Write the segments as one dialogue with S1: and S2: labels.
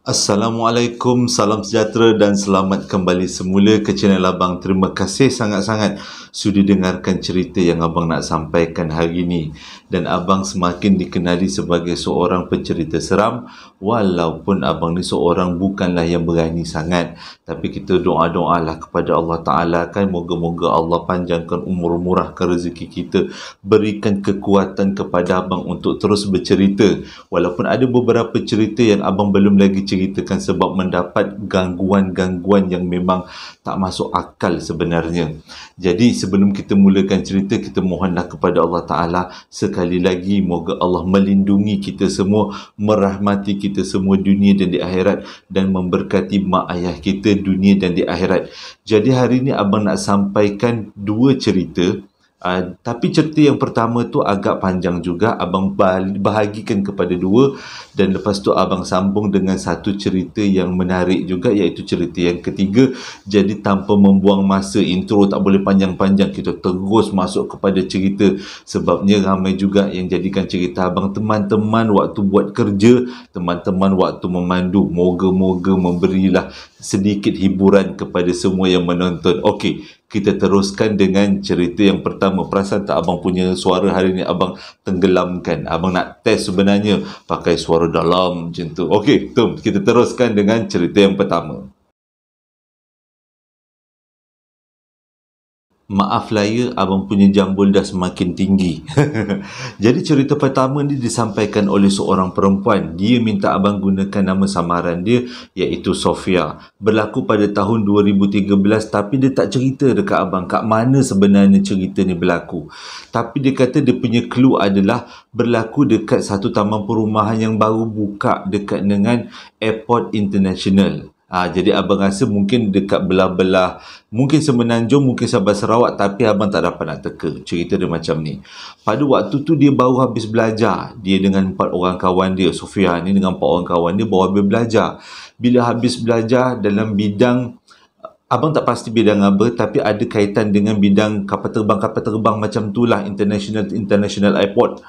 S1: Assalamualaikum, salam sejahtera dan selamat kembali semula ke channel Abang. Terima kasih sangat-sangat sudi dengarkan cerita yang Abang nak sampaikan hari ini. Dan Abang semakin dikenali sebagai seorang pencerita seram, walaupun Abang ni seorang bukanlah yang berani sangat. Tapi kita doa-doalah kepada Allah Ta'ala kan, moga-moga Allah panjangkan umur, murahkan rezeki kita, berikan kekuatan kepada Abang untuk terus bercerita. Walaupun ada beberapa cerita yang Abang belum lagi ceritakan sebab mendapat gangguan-gangguan yang memang tak masuk akal sebenarnya. Jadi sebelum kita mulakan cerita, kita mohonlah kepada Allah Ta'ala sekali lagi, moga Allah melindungi kita semua, merahmati kita semua dunia dan di akhirat, dan memberkati mak ayah kita dunia dan di akhirat. Jadi hari ini Abang nak sampaikan dua cerita. Tapi cerita yang pertama tu agak panjang juga. Abang bahagikan kepada dua, dan lepas tu Abang sambung dengan satu cerita yang menarik juga, iaitu cerita yang ketiga. Jadi tanpa membuang masa, intro tak boleh panjang-panjang, kita terus masuk kepada cerita. Sebabnya ramai juga yang jadikan cerita Abang teman-teman waktu buat kerja, teman-teman waktu memandu. Moga-moga memberilah sedikit hiburan kepada semua yang menonton. Okey, kita teruskan dengan cerita yang pertama. Perasan tak Abang punya suara hari ni Abang tenggelamkan. Abang nak test sebenarnya pakai suara dalam macam tu. Okey, kita teruskan dengan cerita yang pertama. Maaf lah ya, Abang punya jambul dah semakin tinggi. Jadi cerita pertama ni disampaikan oleh seorang perempuan. Dia minta Abang gunakan nama samaran dia, iaitu Sofia. Berlaku pada tahun 2013, tapi dia tak cerita dekat Abang kat mana sebenarnya cerita ni berlaku. Tapi dia kata dia punya clue adalah berlaku dekat satu taman perumahan yang baru buka dekat dengan Airport International. Jadi Abang rasa mungkin dekat belah-belah, mungkin Semenanjung, mungkin Sabah Sarawak, tapi Abang tak dapat nak teka. Cerita dia macam ni. Pada waktu tu dia baru habis belajar. Dia dengan 4 orang kawan dia, Sofia ni dengan 4 orang kawan dia baru habis belajar. Bila habis belajar dalam bidang, Abang tak pasti bidang apa, tapi ada kaitan dengan bidang kapal terbang macam tu lah, international airport.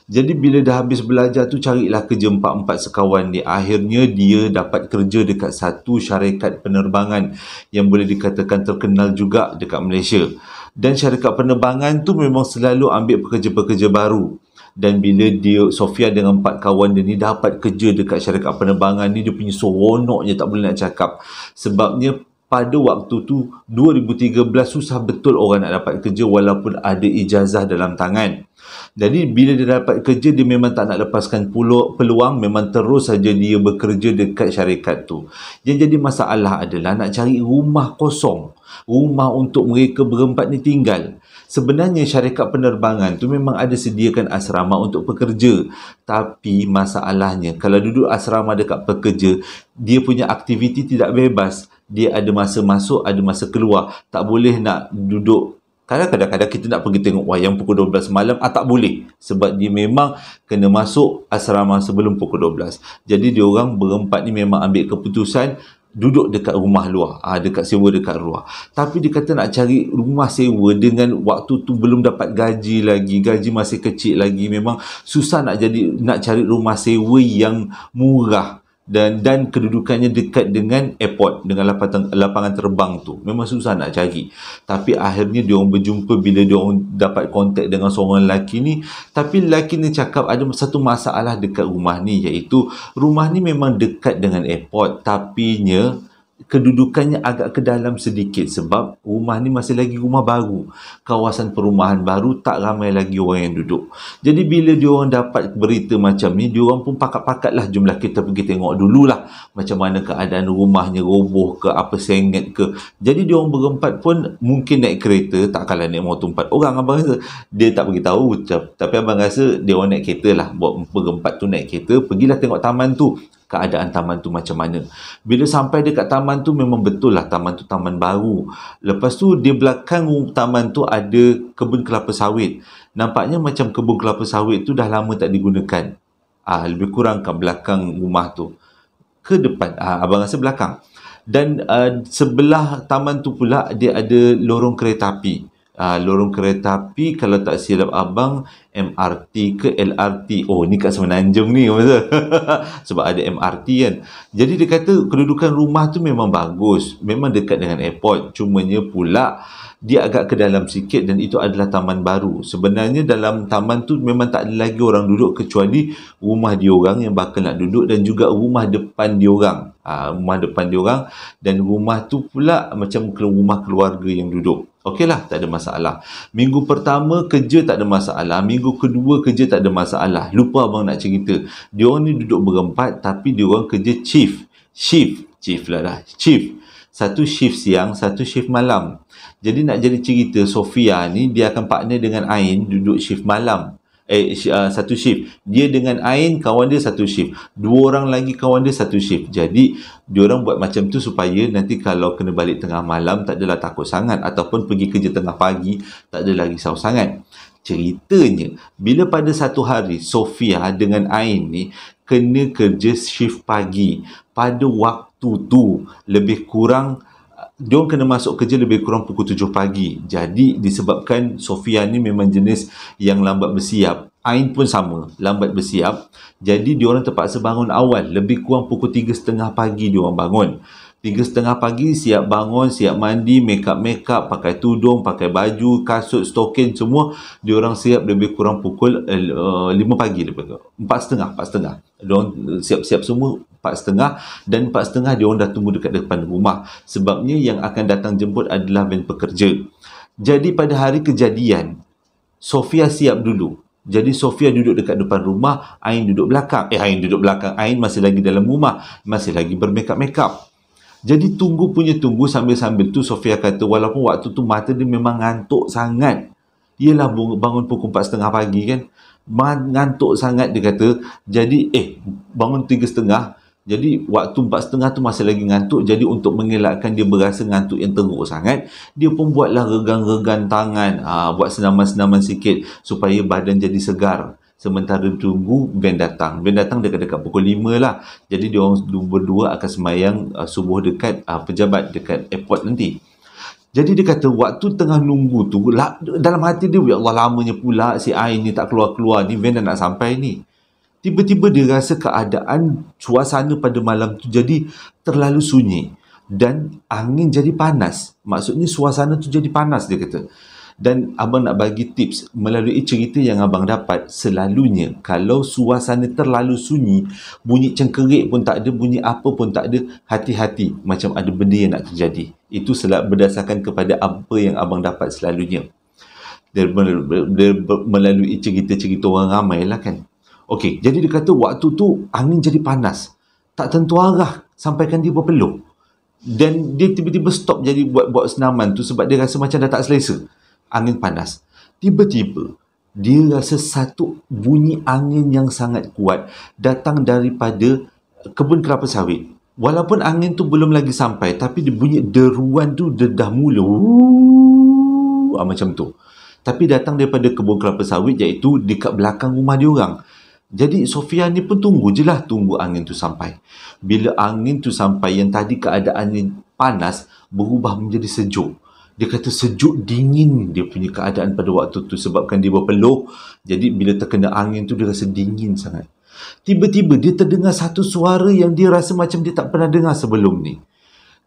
S1: Jadi bila dah habis belajar tu, carilah kerja 4 sekawan dia. Akhirnya dia dapat kerja dekat satu syarikat penerbangan yang boleh dikatakan terkenal juga dekat Malaysia. Dan syarikat penerbangan tu memang selalu ambil pekerja-pekerja baru. Dan bila Sofia dengan 4 kawan dia ni dapat kerja dekat syarikat penerbangan ni, dia punya seronoknya tak boleh nak cakap. Sebabnya pada waktu tu 2013 susah betul orang nak dapat kerja walaupun ada ijazah dalam tangan. Jadi bila dia dapat kerja, dia memang tak nak lepaskan peluang, memang terus saja dia bekerja dekat syarikat tu. Yang jadi masalah adalah nak cari rumah kosong, rumah untuk mereka berempat ni tinggal. Sebenarnya syarikat penerbangan tu memang ada sediakan asrama untuk pekerja. Tapi masalahnya, kalau duduk asrama dekat pekerja, dia punya aktiviti tidak bebas. Dia ada masa masuk, ada masa keluar. Tak boleh nak duduk. Kadang-kadang kita nak pergi tengok wayang pukul 12 malam, tak boleh. Sebab dia memang kena masuk asrama sebelum pukul 12. Jadi diorang berempat ni memang ambil keputusan duduk dekat rumah luar, dekat sewa dekat luar. Tapi dia kata nak cari rumah sewa dengan waktu tu belum dapat gaji lagi, gaji masih kecil lagi, memang susah nak cari rumah sewa yang murah dan kedudukannya dekat dengan airport, dengan lapangan terbang tu. Memang susah nak cari. Tapi akhirnya diorang berjumpa bila diorang dapat kontak dengan seorang lelaki ni. Tapi lelaki ni cakap ada satu masalah dekat rumah ni, iaitu rumah ni memang dekat dengan airport, tapi kedudukannya agak ke dalam sedikit sebab rumah ni masih lagi rumah baru. Kawasan perumahan baru, tak ramai lagi orang yang duduk. Jadi bila diorang dapat berita macam ni, diorang pun pakat-pakat lah, jumlah kita pergi tengok dululah macam mana keadaan rumahnya, roboh ke, apa sengit ke. Jadi diorang berempat pun mungkin naik kereta, takkanlah naik motor 4 orang. Abang rasa dia tak beritahu, tapi abang rasa diorang naik kereta lah. Buat berempat tu naik kereta, pergilah tengok taman tu, keadaan taman tu macam mana. Bila sampai dekat taman tu, memang betul lah taman tu taman baru. Lepas tu di belakang taman tu ada kebun kelapa sawit. Nampaknya macam kebun kelapa sawit tu dah lama tak digunakan. Lebih kurang kat belakang rumah tu. Ke depan, abang rasa belakang. Dan sebelah taman tu pula dia ada lorong kereta api. lorong kereta api, kalau tak silap abang, MRT ke LRT. Oh, ni kat Semenanjung ni. Sebab ada MRT kan. Jadi dia kata kedudukan rumah tu memang bagus. Memang dekat dengan airport. Cumanya pula dia agak ke dalam sikit dan itu adalah taman baru. Sebenarnya dalam taman tu memang tak ada lagi orang duduk kecuali rumah diorang yang bakal nak duduk dan juga rumah depan diorang. Rumah depan diorang dan rumah tu pula macam rumah keluarga yang duduk. Okeylah, tak ada masalah. Minggu pertama kerja tak ada masalah. Minggu kedua kerja tak ada masalah. Lupa abang nak cerita. Diorang ni duduk berempat tapi diorang kerja shift. Satu shift siang, satu shift malam. Jadi nak jadi cerita, Sofia ni dia akan partner dengan Ain duduk shift malam. Satu shift. Dia dengan Ain, kawan dia satu shift. Dua orang lagi kawan dia satu shift. Jadi diorang buat macam tu supaya nanti kalau kena balik tengah malam tak adalah takut sangat, ataupun pergi kerja tengah pagi tak adalah risau sangat. Ceritanya, bila pada satu hari Sofia dengan Ain ni kena kerja shift pagi, pada waktu tu lebih kurang diorang kena masuk kerja lebih kurang pukul 7 pagi. Jadi disebabkan Sofia ni memang jenis yang lambat bersiap, Ain pun sama, lambat bersiap. Jadi diorang terpaksa bangun awal, lebih kurang pukul 3.30 pagi diorang bangun. 3.30 pagi siap bangun, siap mandi, make up, pakai tudung, pakai baju, kasut, stokin semua. Diorang siap lebih kurang pukul 5 pagi, 4.30. Diorang siap-siap semua 4.30, dan 4.30 diorang dah tunggu dekat depan rumah. Sebabnya yang akan datang jemput adalah van pekerja. Jadi pada hari kejadian, Sofia siap dulu. Jadi Sofia duduk dekat depan rumah, Ain duduk belakang. Ain masih lagi dalam rumah, masih lagi bermakeup. Jadi tunggu sambil-sambil tu Sofia kata walaupun waktu tu mata dia memang ngantuk sangat. Yelah bangun pukul 4.30 pagi kan. Ngantuk sangat dia kata. Jadi bangun 3.30. Jadi waktu 4.30 tu masih lagi ngantuk. Jadi untuk mengelakkan dia berasa ngantuk yang teruk sangat, dia pun buatlah regang-regang tangan. Buat senaman-senaman sikit supaya badan jadi segar. Sementara tunggu van datang. Van datang dekat-dekat pukul 5 lah. Jadi dia orang berdua akan sembahyang subuh dekat pejabat, dekat airport nanti. Jadi dia kata waktu tengah nunggu tu, dalam hati dia, ya Allah lamanya pula si Ain ni tak keluar-keluar ni, van dah nak sampai ni. Tiba-tiba dia rasa keadaan suasana pada malam tu jadi terlalu sunyi. Dan angin jadi panas. Maksudnya suasana tu jadi panas dia kata. Dan abang nak bagi tips melalui cerita yang abang dapat. Selalunya kalau suasana terlalu sunyi, bunyi cengkerik pun tak ada, bunyi apa pun tak ada, hati-hati macam ada benda yang nak terjadi. Itu berdasarkan kepada apa yang abang dapat selalunya melalui cerita-cerita orang ramai lah kan. Okey, jadi dia kata waktu tu angin jadi panas, tak tentu arah sampaikan dia berpeluh. Dan dia tiba-tiba stop jadi buat senaman tu sebab dia rasa macam dah tak selesa. Angin panas. Tiba-tiba dia rasa satu bunyi angin yang sangat kuat datang daripada kebun kelapa sawit. Walaupun angin tu belum lagi sampai, tapi dia bunyi deruan tu dah mula macam tu. Tapi datang daripada kebun kelapa sawit, iaitu dekat belakang rumah dia orang. Jadi Sofia ni pun tunggu angin tu sampai. Bila angin tu sampai, yang tadi keadaan panas berubah menjadi sejuk. Dia kata sejuk dingin dia punya keadaan pada waktu tu sebabkan dia berpeluh. Jadi bila terkena angin tu dia rasa dingin sangat. Tiba-tiba dia terdengar satu suara yang dia rasa macam dia tak pernah dengar sebelum ni.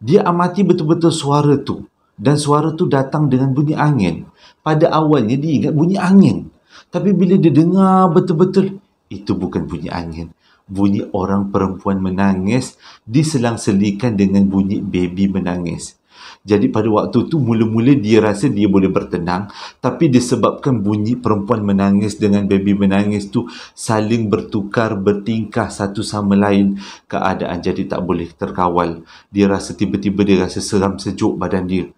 S1: Dia amati betul-betul suara tu. Dan suara tu datang dengan bunyi angin. Pada awalnya dia ingat bunyi angin. Tapi bila dia dengar betul-betul, itu bukan bunyi angin. Bunyi orang perempuan menangis diselang-selikan dengan bunyi baby menangis. Jadi pada waktu tu mula-mula dia rasa dia boleh bertenang, tapi disebabkan bunyi perempuan menangis dengan baby menangis tu saling bertukar bertingkah satu sama lain, keadaan jadi tak boleh terkawal. Dia rasa tiba-tiba dia rasa seram sejuk badan dia.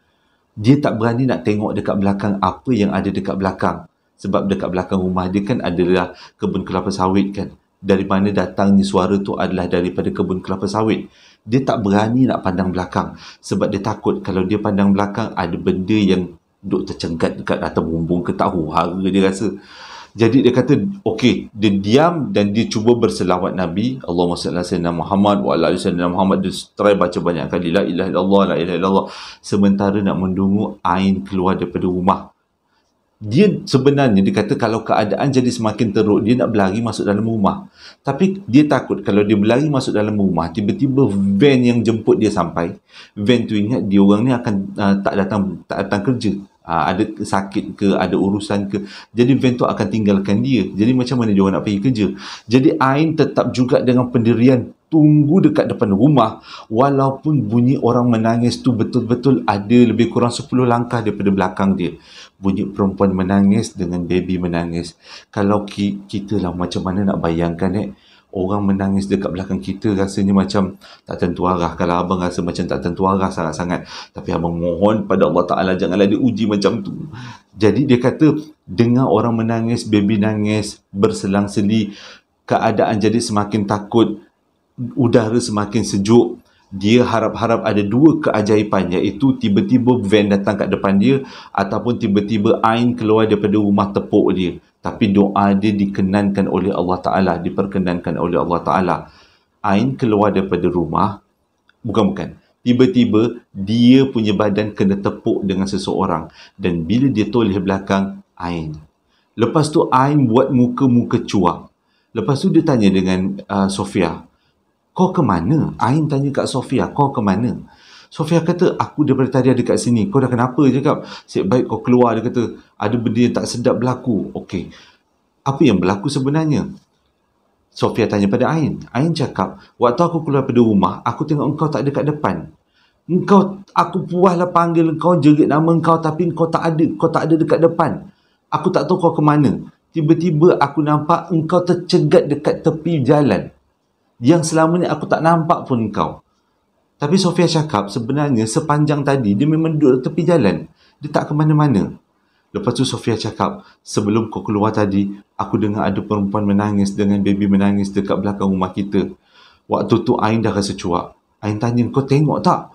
S1: Dia tak berani nak tengok dekat belakang apa yang ada dekat belakang. Sebab dekat belakang rumah dia kan adalah kebun kelapa sawit kan. Dari mana datangnya suara tu adalah daripada kebun kelapa sawit. Dia tak berani nak pandang belakang sebab dia takut kalau dia pandang belakang ada benda yang duk tercenggat dekat atas bumbung ke tahu hara dia rasa. Jadi dia kata okey, dia diam dan dia cuba berselawat Nabi, Allahumma salli ala sayyidina Muhammad wa ala ali sayyidina Muhammad. Dia try baca banyak kali la ilaha illallah, la ilaha illallah, sementara nak menunggu Ain keluar daripada rumah Dia sebenarnya, dia kata kalau keadaan jadi semakin teruk, dia nak berlari masuk dalam rumah. Tapi dia takut kalau dia berlari masuk dalam rumah, tiba-tiba van yang jemput dia sampai. Van tu ingat dia orang ni akan tak datang kerja. Ada sakit ke, ada urusan ke. Jadi van tu akan tinggalkan dia. Jadi macam mana dia orang nak pergi kerja? Jadi Ain tetap juga dengan pendirian tunggu dekat depan rumah, walaupun bunyi orang menangis tu betul-betul ada lebih kurang 10 langkah daripada belakang dia. Bunyi perempuan menangis dengan baby menangis. Kalau kita lah macam mana nak bayangkan orang menangis dekat belakang kita, rasanya macam tak tentu arah. Kalau abang rasa macam tak tentu arah sangat-sangat, tapi abang mohon pada Allah Ta'ala janganlah diuji macam tu. Jadi dia kata dengar orang menangis, baby nangis, berselang-seli, keadaan jadi semakin takut, udara semakin sejuk. Dia harap-harap ada dua keajaiban, iaitu tiba-tiba van datang kat depan dia ataupun tiba-tiba Ain keluar daripada rumah tepuk dia. Tapi doa dia dikenankan oleh Allah Ta'ala, diperkenankan oleh Allah Ta'ala. Ain keluar daripada rumah, bukan. Tiba-tiba dia punya badan kena tepuk dengan seseorang, dan bila dia toleh belakang, Ain. Lepas tu Ain buat muka-muka cuak. Lepas tu dia tanya dengan Sofia, kau ke mana? Ain tanya kat Sofia, kau ke mana? Sofia kata, aku daripada tadi ada kat sini. Kau dah kenapa? Dia cakap, asyik baik kau keluar. Dia kata, ada benda yang tak sedap berlaku. Okey, apa yang berlaku sebenarnya? Sofia tanya pada Ain. Ain cakap, waktu aku keluar dari rumah, aku tengok engkau tak ada kat depan. Aku puaslah panggil engkau, jerit nama engkau, tapi kau tak ada dekat depan. Aku tak tahu kau ke mana. Tiba-tiba aku nampak engkau tercegat dekat tepi jalan, yang selama ni aku tak nampak pun engkau. Tapi Sofia cakap sebenarnya sepanjang tadi dia memang duduk tepi jalan. Dia tak ke mana-mana. Lepas tu Sofia cakap, sebelum kau keluar tadi, aku dengar ada perempuan menangis dengan baby menangis dekat belakang rumah kita. Waktu tu Ain dah rasa cuak. Ain tanya, kau tengok tak?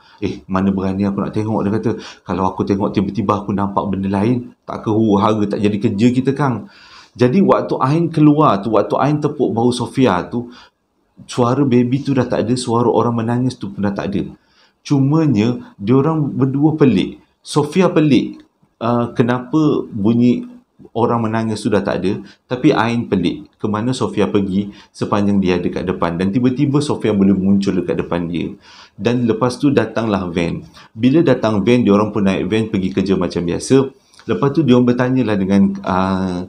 S1: Mana berani aku nak tengok. Dia kata, kalau aku tengok tiba-tiba aku nampak benda lain, tak ke huru-hara, tak jadi kerja kita Kang. Jadi waktu Ain keluar tu, waktu Ain tepuk bahu Sofia tu, suara baby tu dah tak ada, suara orang menangis tu pun dah tak ada. Cumanya, diorang berdua pelik. Sofia pelik, kenapa bunyi orang menangis tu dah tak ada, tapi Ain pelik, ke mana Sofia pergi sepanjang dia ada kat depan. Dan tiba-tiba Sofia boleh muncul dekat depan dia. Dan lepas tu datanglah van. Bila datang van, diorang pun naik van pergi kerja macam biasa. Lepas tu diorang bertanyalah dengan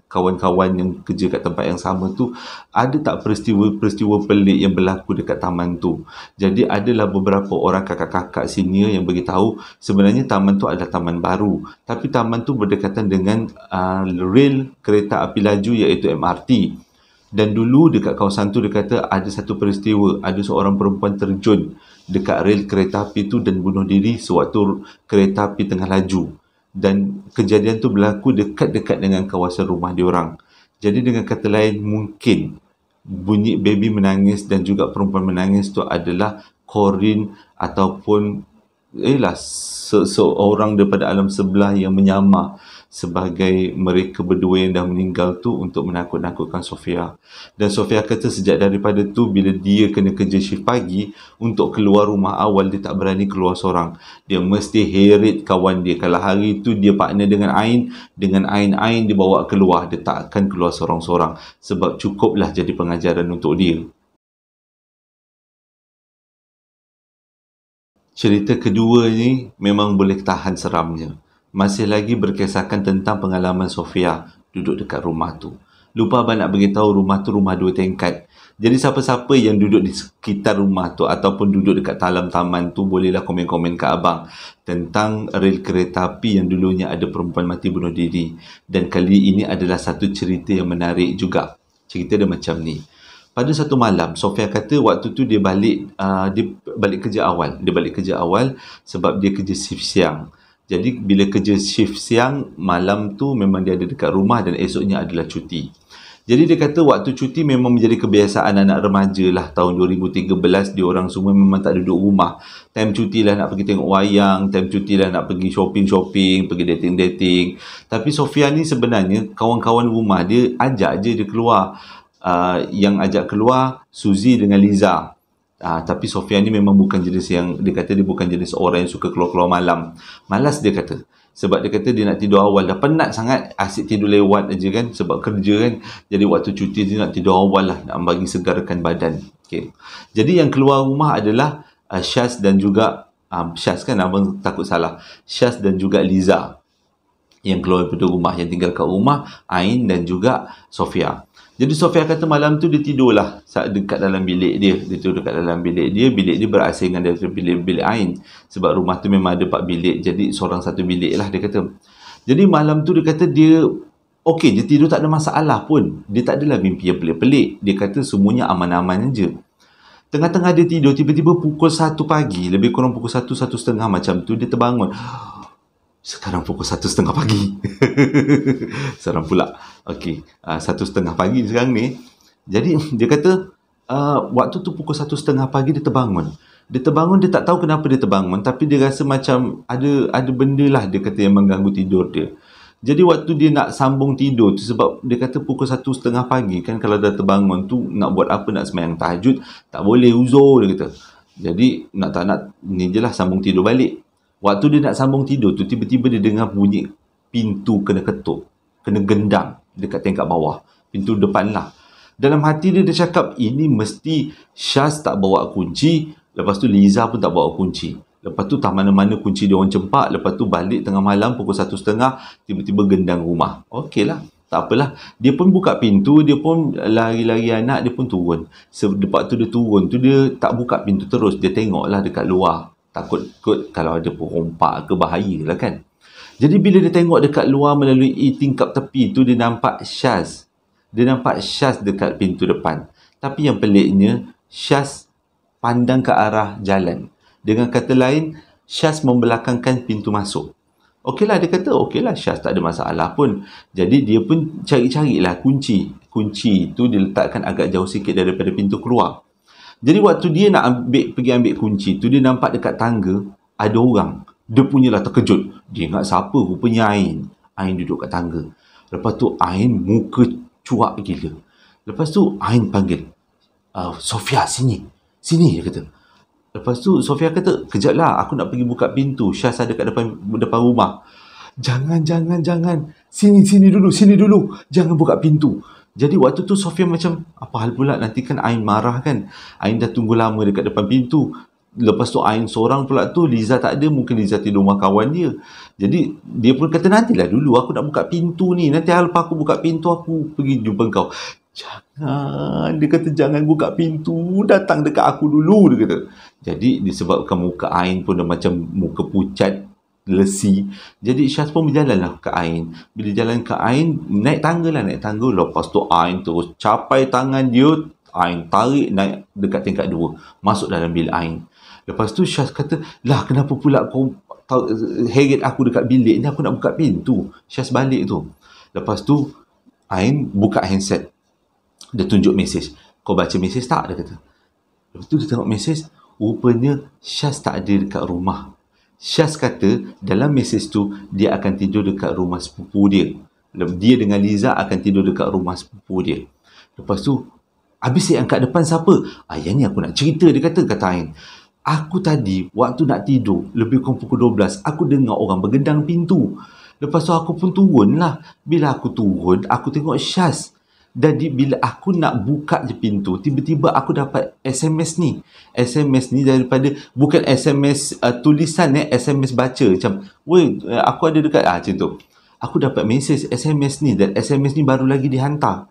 S1: kawan-kawan yang kerja kat tempat yang sama tu, ada tak peristiwa-peristiwa pelik yang berlaku dekat taman tu. Jadi adalah beberapa orang kakak-kakak senior yang beritahu sebenarnya taman tu adalah taman baru, tapi taman tu berdekatan dengan rel kereta api laju iaitu MRT. Dan dulu dekat kawasan tu dia kata ada satu peristiwa, ada seorang perempuan terjun dekat rel kereta api tu dan bunuh diri sewaktu kereta api tengah laju. Dan kejadian tu berlaku dekat-dekat dengan kawasan rumah diorang. Jadi dengan kata lain, mungkin bunyi baby menangis dan juga perempuan menangis tu adalah Corin ataupun seorang daripada alam sebelah yang menyamar sebagai mereka berdua yang dah meninggal tu untuk menakut-nakutkan Sofia. Dan Sofia kata sejak daripada tu, bila dia kena kerja shift pagi, untuk keluar rumah awal dia tak berani keluar seorang. Dia mesti heret kawan dia. Kalau hari tu dia partner dengan Ain dia bawa keluar, dia tak akan keluar seorang-seorang, sebab cukuplah jadi pengajaran untuk dia. Cerita kedua ni memang boleh tahan seramnya. Masih lagi berkisahkan tentang pengalaman Sofia duduk dekat rumah tu. Lupa abang nak beritahu, rumah tu rumah 2 tingkat. Jadi siapa-siapa yang duduk di sekitar rumah tu ataupun duduk dekat dalam taman tu, bolehlah komen-komen ke abang tentang rel kereta api yang dulunya ada perempuan mati bunuh diri. Dan kali ini adalah satu cerita yang menarik juga. Cerita dia macam ni. Pada satu malam, Sofia kata waktu tu dia balik kerja awal. Dia balik kerja awal sebab dia kerja shift siang. Jadi bila kerja shift siang, malam tu memang dia ada dekat rumah dan esoknya adalah cuti. Jadi dia kata waktu cuti memang menjadi kebiasaan anak remaja lah. Tahun 2013 diorang semua memang tak duduk rumah. Time cuti lah nak pergi tengok wayang, time cuti lah nak pergi shopping-shopping, pergi dating-dating. Tapi Sofia ni sebenarnya kawan-kawan rumah dia ajak je dia keluar. Yang ajak keluar Suzy dengan Liza. Tapi Sofia ni memang bukan jenis yang, dia kata dia bukan jenis orang yang suka keluar-keluar malam. Malas dia kata. Sebab dia kata dia nak tidur awal. Dah penat sangat, asyik tidur lewat aja kan. Sebab kerja kan. Jadi waktu cuti dia nak tidur awal lah. Nak bagi segarkan badan. Okay. Jadi yang keluar rumah adalah Syaz dan juga Syaz kan, abang takut salah. Syaz dan juga Liza yang keluar daripada rumah, yang tinggal kat rumah Ain dan juga Sofia. Jadi Sofia kata malam tu dia tidurlah dekat dalam bilik dia. Dia tidur dekat dalam bilik dia. Bilik dia berasingan dari bilik Ain. Sebab rumah tu memang ada 4 bilik. Jadi seorang satu bilik lah dia kata. Jadi malam tu dia kata dia okey, dia tidur tak ada masalah pun. Dia tak adalah mimpi yang pelik-pelik. Dia kata semuanya aman-aman je. Tengah-tengah dia tidur, tiba-tiba pukul 1 pagi, lebih kurang pukul 1, 1:30 macam tu, dia terbangun. Sekarang pukul 1:30 pagi. Seram pula. Okey, 1:30 pagi sekarang ni. Jadi dia kata waktu tu pukul 1:30 pagi dia terbangun. Dia terbangun, dia tak tahu kenapa dia terbangun, tapi dia rasa macam ada benda lah dia kata yang mengganggu tidur dia. Jadi waktu dia nak sambung tidur tu, sebab dia kata pukul 1:30 pagi kan, kalau dah terbangun tu nak buat apa, nak sembahyang tahajud tak boleh, uzur dia kata. Jadi nak tak nak ni je lah, sambung tidur balik. Waktu dia nak sambung tidur tu, tiba-tiba dia dengar bunyi pintu kena ketuk, kena gendang dekat tingkat bawah, pintu depan lah. Dalam hati dia cakap, ini mesti Syaz tak bawa kunci, lepas tu Liza pun tak bawa kunci. Lepas tu tak mana-mana kunci dia orang cempak, lepas tu balik tengah malam pukul 1:30, tiba-tiba gendang rumah. Okey lah, tak apalah. Dia pun buka pintu, dia pun lari-lari anak, dia pun turun. Lepas tu dia turun tu, dia tak buka pintu terus, dia tengoklah dekat luar. Takut kalau ada perompak ke, bahaya lah kan. Jadi bila dia tengok dekat luar melalui tingkap tepi tu, dia nampak Syaz. Dia nampak Syaz dekat pintu depan. Tapi yang peliknya, Syaz pandang ke arah jalan. Dengan kata lain, Syaz membelakangkan pintu masuk. Okeylah, dia kata okeylah, Syaz tak ada masalah pun. Jadi dia pun cari-carilah kunci. Kunci tu diletakkan agak jauh sikit daripada pintu keluar. Jadi waktu dia nak pergi ambil kunci tu, dia nampak dekat tangga ada orang. Dia punyalah terkejut. Dia ingat siapa, rupanya Ain. Ain duduk kat tangga. Lepas tu Ain muka cuak gila. Lepas tu Ain panggil, Sofia, sini. Sini, dia kata. Lepas tu Sofia kata, kejaplah, aku nak pergi buka pintu. Syaz ada kat depan rumah. Jangan. Sini dulu. Jangan buka pintu. Jadi waktu tu Sofia macam, apa hal pula, nanti kan Ain marah kan. Ain dah tunggu lama dekat depan pintu. Lepas tu Ain seorang pula tu, Liza tak ada, mungkin Liza tidur rumah kawan dia. Jadi dia pun kata, nantilah dulu aku nak buka pintu ni. Nanti lepas aku buka pintu, aku pergi jumpa kau. Jangan, dia kata jangan buka pintu, datang dekat aku dulu, dia kata. Jadi disebabkan muka Ain pun dah macam muka pucat, lesi. Jadi Syaz pun berjalanlah ke Ain. Bila jalan ke Ain, naik tangga. Lepas tu Ain terus capai tangan dia, Ain tarik naik dekat tingkat 2, masuk dalam bilik Ain. Lepas tu Syaz kata, lah kenapa pula kau heret aku dekat bilik ni, aku nak buka pintu. Syaz balik tu. Lepas tu Ain buka handset. Dia tunjuk mesej. Kau baca mesej tak? Dia kata. Lepas tu dia tengok mesej, rupanya Syaz tak ada dekat rumah. Syaz kata dalam mesej tu dia akan tidur dekat rumah sepupu dia. Dia dengan Liza akan tidur dekat rumah sepupu dia. Lepas tu, habis yang kat depan siapa? Yang ni aku nak cerita, dia kata Ain. Aku tadi waktu nak tidur, lebih kurang pukul 12, aku dengar orang bergendang pintu. Lepas tu aku pun turun lah. Bila aku turun, aku tengok Syaz. Jadi bila aku nak buka je pintu, tiba-tiba aku dapat SMS ni. SMS ni daripada, bukan SMS tulisan, SMS baca. Macam, weh, aku ada dekat, macam tu. Aku dapat mesej SMS ni, dan SMS ni baru lagi dihantar.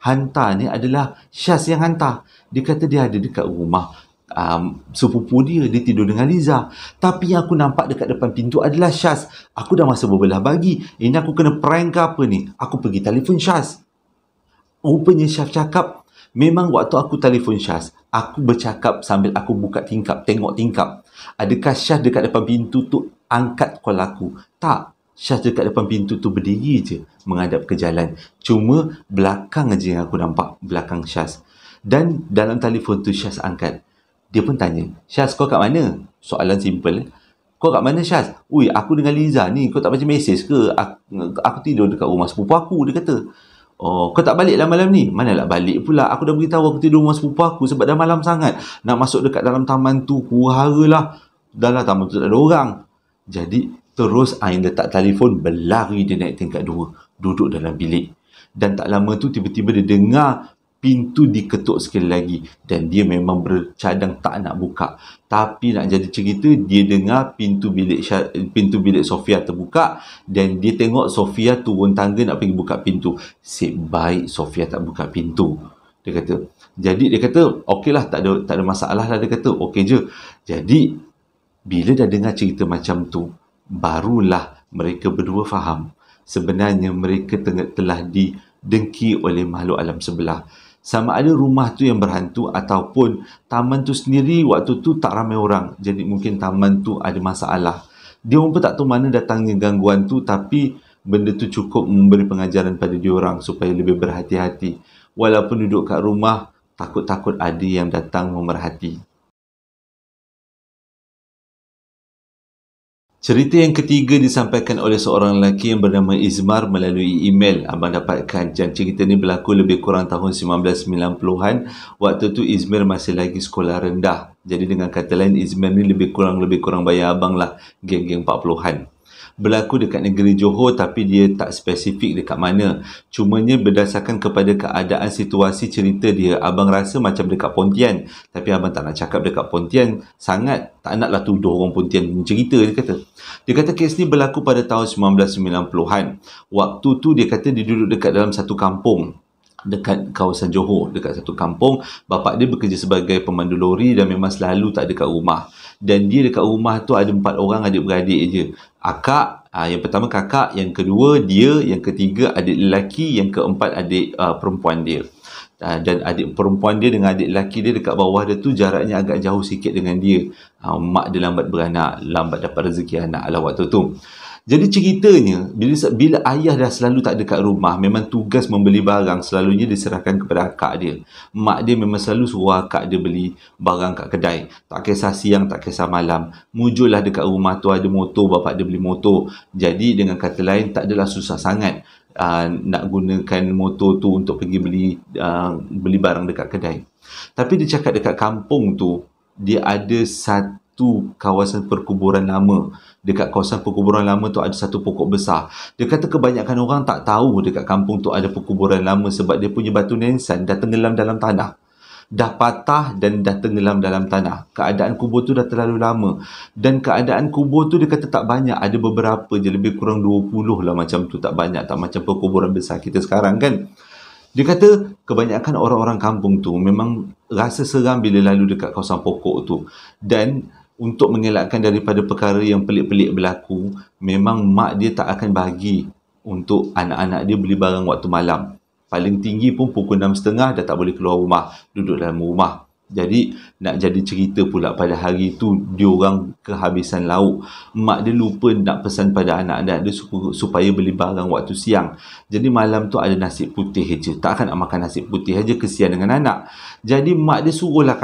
S1: Hantar ni adalah Syaz yang hantar. Dia kata dia ada dekat rumah sepupu dia tidur dengan Liza. Tapi yang aku nampak dekat depan pintu adalah Syaz. Aku dah masa berbelah bagi. Ini aku kena prank ke apa ni? Aku pergi telefon Syaz. Rupanya Syaz cakap, memang waktu aku telefon Syaz, aku bercakap sambil aku buka tingkap, tengok tingkap. Adakah Syaz dekat depan pintu tu angkat call aku? Tak. Syaz dekat depan pintu tu berdiri je menghadap ke jalan. Cuma belakang aja yang aku nampak, belakang Syaz. Dan dalam telefon tu Syaz angkat. Dia pun tanya, Syaz kau kat mana? Soalan simple. Kau kat mana Syaz? Ui, aku dengan Liza ni, kau tak baca mesej ke? Aku tidur dekat rumah sepupu aku, dia kata. Oh, kau tak balik lah malam ni? Manalah balik pula. Aku dah beritahu aku tidur rumah sepupu aku sebab dah malam sangat. Nak masuk dekat dalam taman tu, huru-hara lah. Dah lah taman tu tak ada orang. Jadi, Terus Ain letak telefon, berlari dia naik tingkat 2, duduk dalam bilik. Dan tak lama tu tiba-tiba dia dengar pintu diketuk sekali lagi. Dan dia memang bercadang tak nak buka. Tapi nak jadi cerita, dia dengar pintu bilik Sofia terbuka. Dan dia tengok Sofia turun tangga nak pergi buka pintu. Nasib baik Sofia tak buka pintu, dia kata. Jadi dia kata, okeylah, tak ada masalah lah, dia kata, okey je. Jadi bila dah dengar cerita macam tu, barulah mereka berdua faham sebenarnya mereka telah didengki oleh makhluk alam sebelah. Sama ada rumah tu yang berhantu ataupun taman tu sendiri waktu tu tak ramai orang. Jadi mungkin taman tu ada masalah. Dia pun tak tahu mana datangnya gangguan tu, tapi benda tu cukup memberi pengajaran pada diorang supaya lebih berhati-hati. Walaupun duduk kat rumah, takut-takut ada yang datang memerhati. Cerita yang ketiga disampaikan oleh seorang lelaki yang bernama Izmar melalui email. Abang dapatkan, dan cerita ni berlaku lebih kurang tahun 1990-an. Waktu tu Izmir masih lagi sekolah rendah. Jadi dengan kata lain, Izmir ni lebih kurang bayar abang lah, geng-geng 40-an. Berlaku dekat negeri Johor, tapi dia tak spesifik dekat mana. Cumanya berdasarkan kepada keadaan situasi cerita dia, abang rasa macam dekat Pontian. Tapi abang tak nak cakap dekat Pontian sangat. Tak naklah tuduh orang Pontian cerita, dia kata. Dia kata kes ni berlaku pada tahun 1990-an. Waktu tu dia kata dia duduk dekat dalam satu kampung dekat kawasan Johor, dekat satu kampung. Bapak dia bekerja sebagai pemandu lori dan memang selalu tak ada kat rumah. Dan dia dekat rumah tu ada 4 orang adik-beradik je. Akak, yang pertama kakak, yang kedua dia, yang ketiga adik lelaki, yang keempat adik perempuan dia. Dan adik perempuan dia dengan adik lelaki dia dekat bawah dia tu jaraknya agak jauh sikit dengan dia. Mak dia lambat beranak, lambat dapat rezeki anak lah waktu tu. Jadi ceritanya, bila ayah dah selalu tak ada kat rumah, memang tugas membeli barang selalunya diserahkan kepada akak dia. Mak dia memang selalu suruh akak dia beli barang kat kedai. Tak kisah siang, tak kisah malam. Mujurlah dekat rumah tu ada motor, bapak dia beli motor. Jadi dengan kata lain, tak adalah susah sangat nak gunakan motor tu untuk pergi beli barang dekat kedai. Tapi dia cakap dekat kampung tu, dia ada satu kawasan perkuburan lama. Dekat kawasan perkuburan lama tu ada satu pokok besar. Dia kata kebanyakan orang tak tahu dekat kampung tu ada perkuburan lama sebab dia punya batu nisan dah tenggelam dalam tanah. Dah patah dan dah tenggelam dalam tanah. Keadaan kubur tu dah terlalu lama. Dan keadaan kubur tu dia kata tak banyak. Ada beberapa je, lebih kurang 20 lah macam tu. Tak banyak, tak macam perkuburan besar kita sekarang kan. Dia kata kebanyakan orang-orang kampung tu memang rasa seram bila lalu dekat kawasan pokok tu. Dan untuk mengelakkan daripada perkara yang pelik-pelik berlaku, memang mak dia tak akan bagi untuk anak-anak dia beli barang waktu malam. Paling tinggi pun pukul 6.30 dah tak boleh keluar rumah, duduk dalam rumah. Jadi nak jadi cerita pula pada hari tu diorang kehabisan lauk. Mak dia lupa nak pesan pada anak-anak dia supaya beli barang waktu siang. Jadi malam tu ada nasi putih je. Takkan nak makan nasi putih aja, kesian dengan anak. Jadi mak dia suruhlah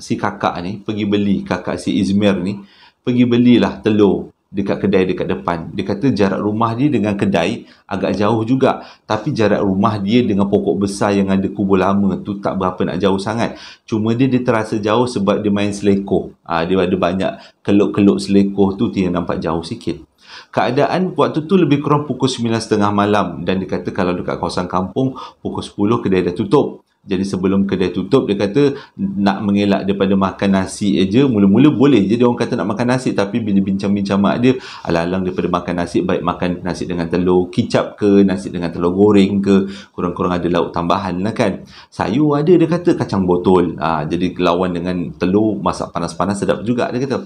S1: si kakak ni pergi beli, kakak si Izmir ni pergi belilah telur dekat kedai dekat depan. Dia kata jarak rumah dia dengan kedai agak jauh juga. Tapi jarak rumah dia dengan pokok besar yang ada kubur lama tu tak berapa nak jauh sangat. Cuma dia terasa jauh sebab dia main selekoh. Dia ada banyak keluk-keluk selekoh tu yang nampak jauh sikit. Keadaan waktu tu lebih kurang pukul 9.30 malam. Dan dia kata kalau dekat kawasan kampung, pukul 10 kedai dah tutup. Jadi sebelum kedai tutup, dia kata nak mengelak daripada makan nasi aja. Mula-mula boleh je dia orang kata nak makan nasi, tapi bila bincang-bincang mak dia, alang-alang daripada makan nasi, baik makan nasi dengan telur kicap ke, nasi dengan telur goreng ke, kurang-kurang ada lauk tambahan lah kan. Sayur ada, dia kata kacang botol. Jadi lawan dengan telur, masak panas-panas sedap juga, dia kata.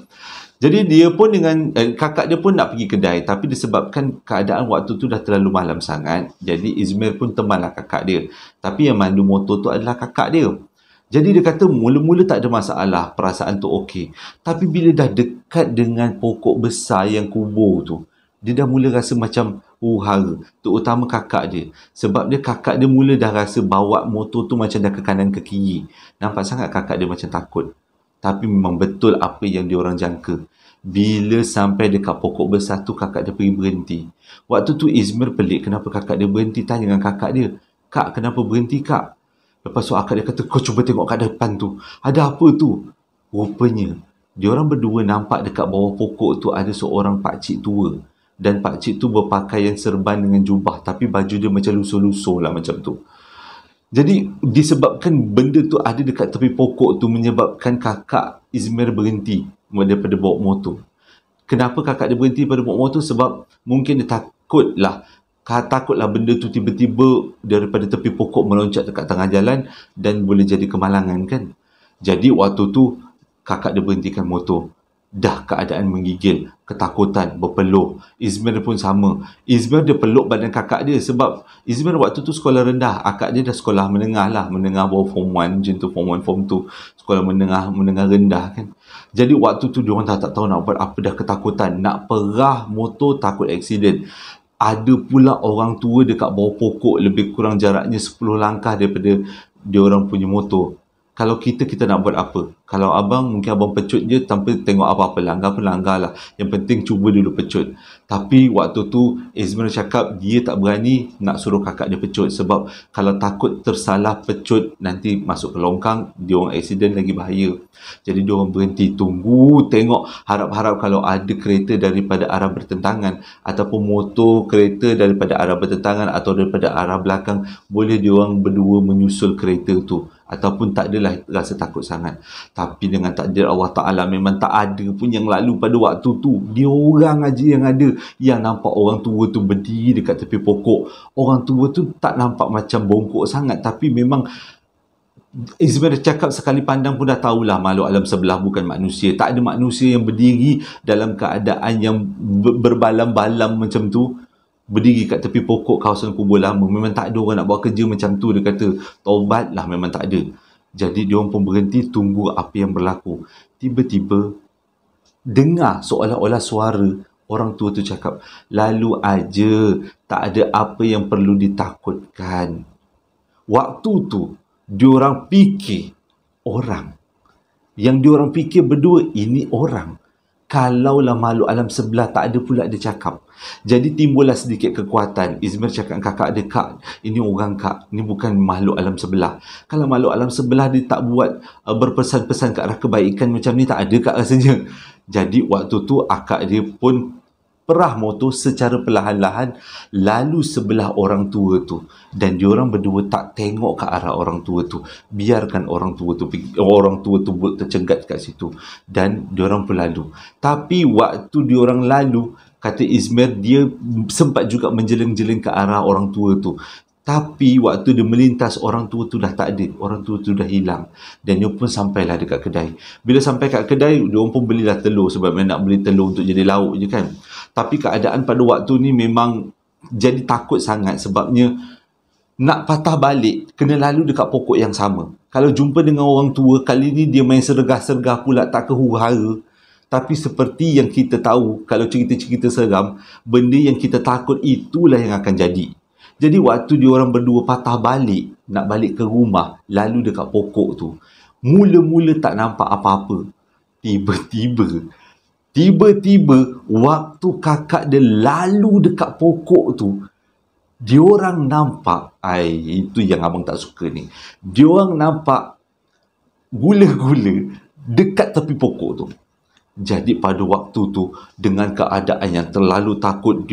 S1: Jadi dia pun dengan kakak dia pun nak pergi kedai, tapi disebabkan keadaan waktu tu dah terlalu malam sangat, jadi Izmir pun temanlah kakak dia. Tapi yang mandu motor tu adalah kakak dia. Jadi dia kata mula-mula tak ada masalah, perasaan tu okey. Tapi bila dah dekat dengan pokok besar yang kubur tu, dia dah mula rasa macam hara, terutama kakak dia. Sebab dia kakak dia mula dah rasa bawa motor tu macam dah ke kanan ke kiri. Nampak sangat kakak dia macam takut. Tapi memang betul apa yang diorang jangka. Bila sampai dekat pokok besar tu, kakak dia pergi berhenti. Waktu tu Izmir pelik kenapa kakak dia berhenti. Tanya dengan kakak dia, "Kak, kenapa berhenti kak?" Lepas tu kakak dia kata, "Kau cuba tengok kat depan tu. Ada apa tu?" Rupanya Diorang berdua nampak dekat bawah pokok tu ada seorang pakcik tua. Dan pakcik tu berpakaian serban dengan jubah, tapi baju dia macam lusuh-lusuh lah macam tu. Jadi disebabkan benda tu ada dekat tepi pokok tu, menyebabkan kakak Izmir berhenti daripada bawa motor. Kenapa kakak dia berhenti pada bawa motor? Sebab mungkin dia takutlah benda tu tiba-tiba daripada tepi pokok meloncat dekat tengah jalan dan boleh jadi kemalangan kan. Jadi waktu tu kakak dia berhentikan motor. Dah keadaan menggigil, ketakutan, berpeluh. Izmir pun sama. Izmir dia peluk badan kakak dia sebab Izmir waktu tu sekolah rendah. Akak dia dah sekolah menengah lah. Menengah bawah form 1 macam tu, form 1, form 2. Sekolah menengah rendah kan. Jadi waktu tu diorang tak tahu nak buat apa, dah ketakutan. Nak perah motor, takut aksiden. Ada pula orang tua dekat bawah pokok, lebih kurang jaraknya 10 langkah daripada diorang punya motor. Kalau kita nak buat apa? Kalau abang, mungkin abang pecut je tanpa tengok apa-apa. Langgar pun langgar lah. Yang penting cuba dulu pecut. Tapi waktu tu Izmir cakap dia tak berani nak suruh kakak dia pecut. Sebab kalau takut tersalah pecut, nanti masuk ke longkang, dia orang aksiden lagi bahaya. Jadi dia orang berhenti, tunggu, tengok. Harap-harap kalau ada kereta daripada arah bertentangan ataupun motor kereta daripada arah bertentangan atau daripada arah belakang, boleh dia orang berdua menyusul kereta tu. Ataupun tak adalah rasa takut sangat. Tapi dengan takdir Allah Ta'ala, memang tak ada pun yang lalu pada waktu tu. Dia orang aja yang ada, yang nampak orang tua tu berdiri dekat tepi pokok. Orang tua tu tak nampak macam bongkok sangat, tapi memang Izmir cakap sekali pandang pun dah tahulah makhluk alam sebelah bukan manusia. Tak ada manusia yang berdiri dalam keadaan yang berbalam-balam macam tu, berdiri kat tepi pokok kawasan kubur lama. Memang tak ada orang nak buat kerja macam tu. Dia kata taubatlah, memang tak ada. Jadi dia orang pun berhenti tunggu apa yang berlaku. Tiba-tiba dengar seolah-olah suara orang tua tu cakap, lalu aja, tak ada apa yang perlu ditakutkan. Waktu tu diorang fikir orang. Yang diorang fikir berdua, ini orang. Kalaulah makhluk alam sebelah, tak ada pula dia cakap. Jadi timbullah sedikit kekuatan. Izmir cakap kakak dia, kak, ini orang kak, ini bukan makhluk alam sebelah. Kalau makhluk alam sebelah dia tak buat berpesan-pesan ke arah kebaikan macam ni, tak ada kak rasanya. Jadi waktu tu akak dia pun perah motor secara perlahan-lahan lalu sebelah orang tua tu, dan diorang berdua tak tengok ke arah orang tua tu, biarkan orang tua tu tercegat kat situ dan diorang pun lalu. Tapi waktu diorang lalu, kata Izmir, dia sempat juga menjeling-jeling ke arah orang tua tu. Tapi waktu dia melintas, orang tua tu dah tak ada. Orang tua tu dah hilang. Dan dia pun sampailah dekat kedai. Bila sampai kat kedai, dia pun belilah telur. Sebab dia nak beli telur untuk jadi lauk je kan. Tapi keadaan pada waktu ni memang jadi takut sangat. Sebabnya nak patah balik, kena lalu dekat pokok yang sama. Kalau jumpa dengan orang tua, kali ni dia main sergah-sergah pula, tak kehuru-hara. Tapi seperti yang kita tahu, kalau cerita-cerita seram, benda yang kita takut itulah yang akan jadi. Jadi waktu diorang berdua patah balik, nak balik ke rumah, lalu dekat pokok tu, mula-mula tak nampak apa-apa. Tiba-tiba, waktu kakak dia lalu dekat pokok tu, diorang nampak, itu yang abang tak suka ni, diorang nampak gula-gula dekat tepi pokok tu. Jadi pada waktu tu, dengan keadaan yang terlalu takut,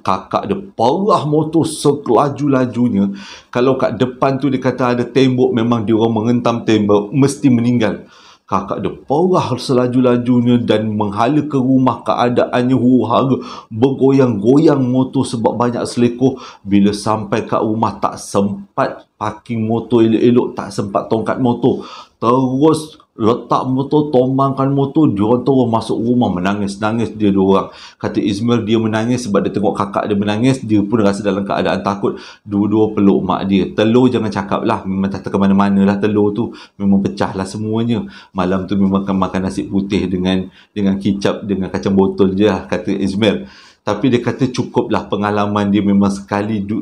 S1: kakak dia parah motor sekelaju-lajunya. Kalau kat depan tu dia kata ada tembok, memang dia orang mengentam tembok, mesti meninggal. Kakak dia parah selaju-lajunya dan menghala ke rumah, keadaannya huru-hara, bergoyang-goyang motor sebab banyak selekoh. Bila sampai kat rumah, tak sempat parking motor elok-elok, tak sempat tongkat motor, terus letak motor, tombangkan motor, diorang terus masuk rumah, menangis-nangis dia diorang. Kata Izmir, dia menangis sebab dia tengok kakak dia menangis, dia pun rasa dalam keadaan takut. Dua-dua peluk mak dia. Telur jangan cakap lah, memang tak ke mana-mana lah telur tu, memang pecah lah semuanya. Malam tu memang makan nasi putih dengan kicap, dengan kacang botol je lah, kata Izmir. Tapi dia kata cukuplah pengalaman dia, memang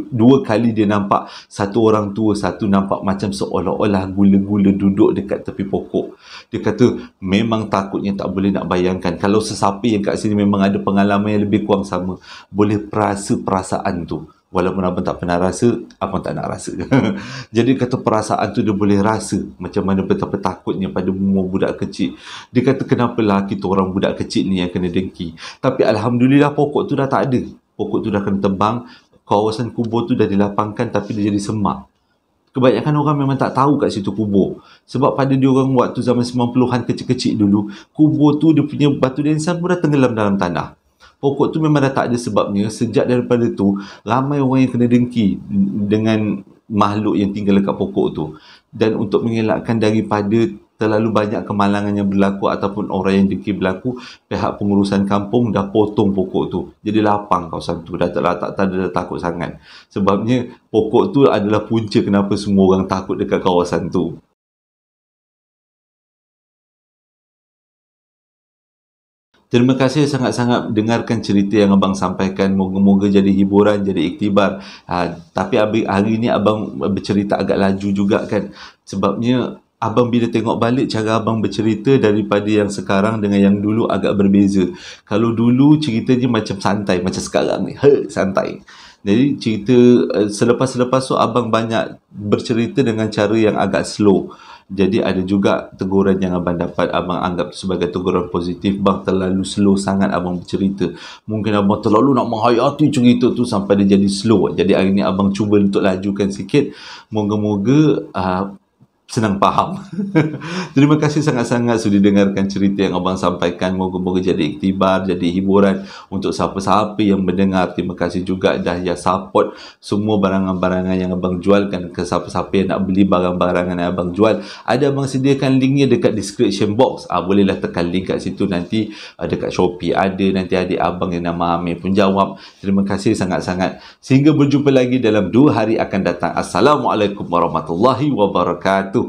S1: dua kali dia nampak satu orang tua, satu nampak macam seolah-olah gula-gula duduk dekat tepi pokok. Dia kata memang takutnya tak boleh nak bayangkan. Kalau sesiapa yang kat sini memang ada pengalaman yang lebih kurang sama, boleh perasa perasaan tu. Walaupun abang tak pernah rasa, abang tak nak rasa. Jadi kata perasaan tu dia boleh rasa macam mana betapa takutnya pada umur budak kecil. Dia kata kenapalah kita orang budak kecil ni yang kena dengki. Tapi Alhamdulillah pokok tu dah tak ada. Pokok tu dah kena tebang, kawasan kubur tu dah dilapangkan tapi dia jadi semak. Kebanyakan orang memang tak tahu kat situ kubur. Sebab pada dia orang waktu zaman 90-an kecil-kecil dulu, kubur tu dia punya batu nisan pun dah tenggelam dalam tanah. Pokok tu memang dah tak ada sebabnya. Sejak daripada tu, ramai orang yang kena dengki dengan makhluk yang tinggal dekat pokok tu. Dan untuk mengelakkan daripada terlalu banyak kemalangan yang berlaku ataupun orang yang dengki berlaku, pihak pengurusan kampung dah potong pokok tu. Jadi lapang kawasan tu. Dah tak ada takut sangat. Sebabnya pokok tu adalah punca kenapa semua orang takut dekat kawasan tu. Terima kasih sangat-sangat dengarkan cerita yang abang sampaikan. Moga-moga jadi hiburan, jadi iktibar. Tapi hari ni abang bercerita agak laju juga kan. Sebabnya abang bila tengok balik cara abang bercerita daripada yang sekarang dengan yang dulu agak berbeza. Kalau dulu ceritanya macam santai, macam sekarang ni. Santai. Jadi cerita selepas-selepas tu abang banyak bercerita dengan cara yang agak slow. Jadi ada juga teguran yang abang dapat, abang anggap sebagai teguran positif. Bang, terlalu slow sangat abang bercerita. Mungkin abang terlalu nak menghayati cerita tu sampai dia jadi slow. Jadi hari ni abang cuba untuk lajukan sikit. Moga-moga senang faham. Terima kasih sangat-sangat sudah dengarkan cerita yang abang sampaikan. Moga-moga jadi iktibar, jadi hiburan untuk siapa-siapa yang mendengar. Terima kasih juga dah ya support semua barangan-barangan yang abang jualkan. Ke siapa-siapa yang nak beli barang-barangan yang abang jual, ada abang sediakan linknya dekat description box. Bolehlah tekan link kat situ. Nanti dekat Shopee ada, nanti adik abang yang nama Amir pun jawab. Terima kasih sangat-sangat. Sehingga berjumpa lagi dalam 2 hari akan datang. Assalamualaikum warahmatullahi wabarakatuh.